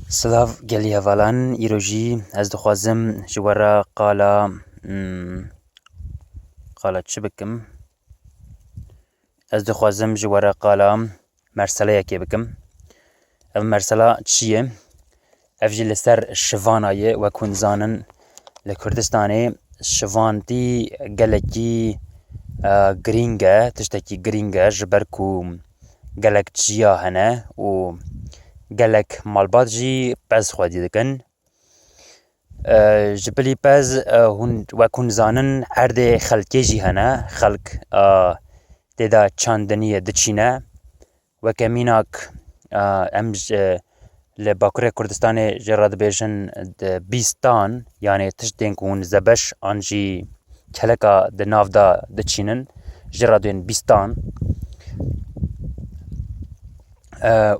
Silav gelî hevalan îro jî ez dixwazim ji we re qala çi bikim? Ez dixwazim ji we re qala merseleyekê bikim. Ev mersela çi ye? Ev jî li ser şivana ye wek hûn dizanin li Kurdistanê şivandî gelekî girîng e, tiştekî girîng e ji ber ku gelek çiya hene û gelek malbat jî pez xwedî dikin. Ji bilî pez wek hûn dizanin erdê xelkê jî hene. Xelk têda çandiniyê diçîne. Weke mînak em li Bakurê Kurdistanê jê radibêjin bîstan yanê tiştên ku hûn zebeş an jî keleka di nav da diçînin jê radibên bîstan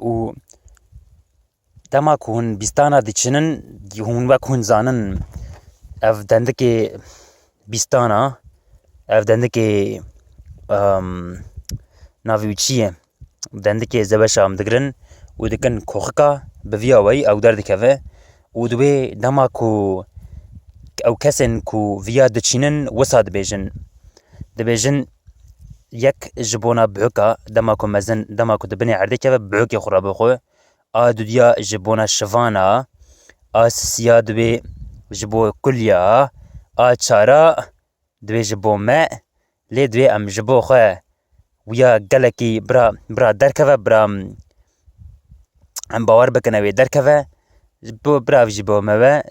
û dema ku hûn bîstana diçînin hûn wek hûn dizanin ev dendikê bîstana ev dendikê navê wî çi ye? Dendikê zebeşa em digirin û dikin koxika bi vîya weyî ew derdikeve û di wê dema ku ew kesên ku vîya diçînin wisa dibêjin. Dibêjin yek ji bona bihûka dema ku mezin dema ku di binê erdê keve bihûkê xwe rabixwe. A dudiya ji bona şivana, a sisiya divê ji bo kulya, a çara divê ji bo me, lê divê em ji bo xwe wiya gelekî bira derkeve, bira em bawer bikin ew ê derkeve, bira jî bo me ve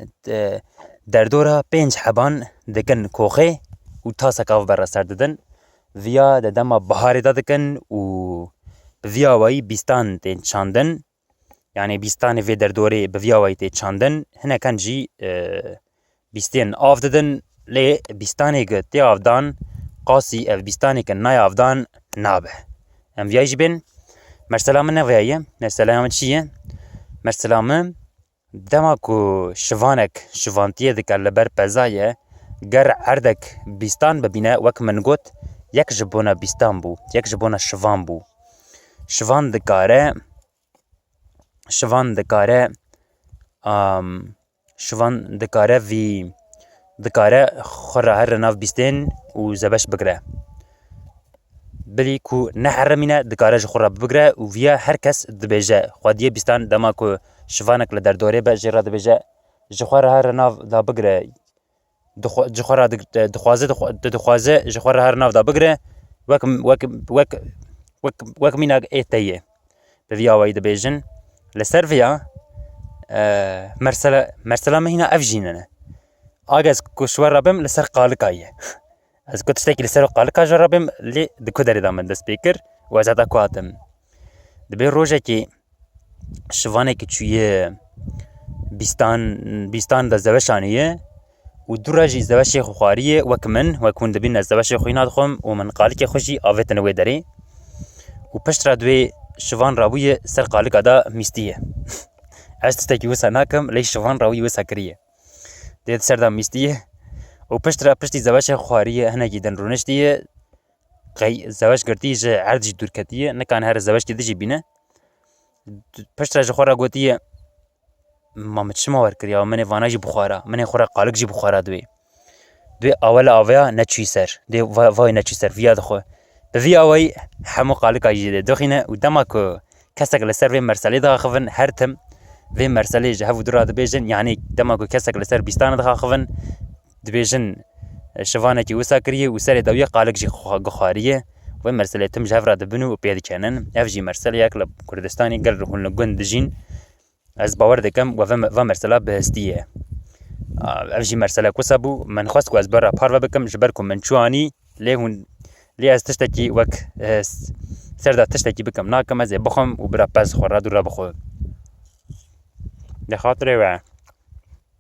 derdora 5 heban dikin koxê û taseka ve bera ser didin. Vîya di dema biharê de dikin û bi vîya weyî bîstan tên çandin. Yani bîstanê vê derdorê bi vîya weyî tê çandin. Hinekan jî bîstên av didin lê bîstanê ku tê avdan qasî ev bîstanê ku nayê avdan nabe. Em vîya jî bên. Mersela min ne vêya ye? Mersela min çi ye? Mersela min dema ku şivanek şivantiyê dike li ber peza ye, ger erdek bîstan bibîne wek min got yek ji bona bîstan bû, yek ji bona şivan bû. Şivan dikare vî dikare xwe re her li nav bîstên û zebeş bigire. Bilî ku neheremîne dikare ji xwe re bigire û vîya her kes dibêje. Xwediyê bîstan dema ku şivanek li derdorê be jê re dibêje ji xwe re her li nav da bigire. Dixwaze ji xwe re her nav da bigire wek mînak ê teyê. Bi vîya weyî dibêjin. Li ser vêya mersela min hîna ev jî ne. Agez ku ji we re bim li ser qalika ye. Ez ku tiştekî li ser qalika ji we re bim lê di ku derê de min dest pê kir û ez heta ku hatim. Dibê rojekê şivanekî çûye bîstan de zebeşanê ye û du re jî zebeşê xwe xwariye wek min wek hûn dibînin ez zebeşê xwe hîna dixwim û min qalikê xwe jî avêtine wê derê û pişt re divê şivan rabûye ser qalika da mîstiye. Ez tiştekî wisa nakim lê şivan ra wî wisa kiriye. Dê ser da mîstiye û pişt re piştî zebeşê xwariye hinekî din rûniştiye zebeş girtî ji erd jî dûr ketiye nikane her zebeşkê dijî bîne. Pişt re ji xwe re gotiye ma min çima werkiriya min ê vana jî bixwara, min ê xwe re qalik jî bixwara divê. Divê awela aveya neçûyî ser. Dê vayê neçûyî ser vîya dixwe. Bi vîya weyî hemû qalika jî dê dixîne û dema ku kesek li ser vê merselê dixaxivin her tim vê merselê ji hev û du re dibêjin yanî dema ku kesek li ser bîstanê dixaxivin dibêjin şivanekî wisa kiriye û serê de wî qalik jî gixwariye. Vê merselê tim ji hev re dibin û pê dikenin. Ev jî merseleyek li Kurdistanê gel hûn li gund dijîn. Ez bawer dikim ve mersela bihestî ye. Ev jî merselek wisa bû. Min xwest ku ez bera parve bikim ji ber ku min çûanî lê ez tiştekî wek ser da tiştekî bikim nakim ez ê bixwim û bira pez xwe re dû re bixwe. Li xatirê we.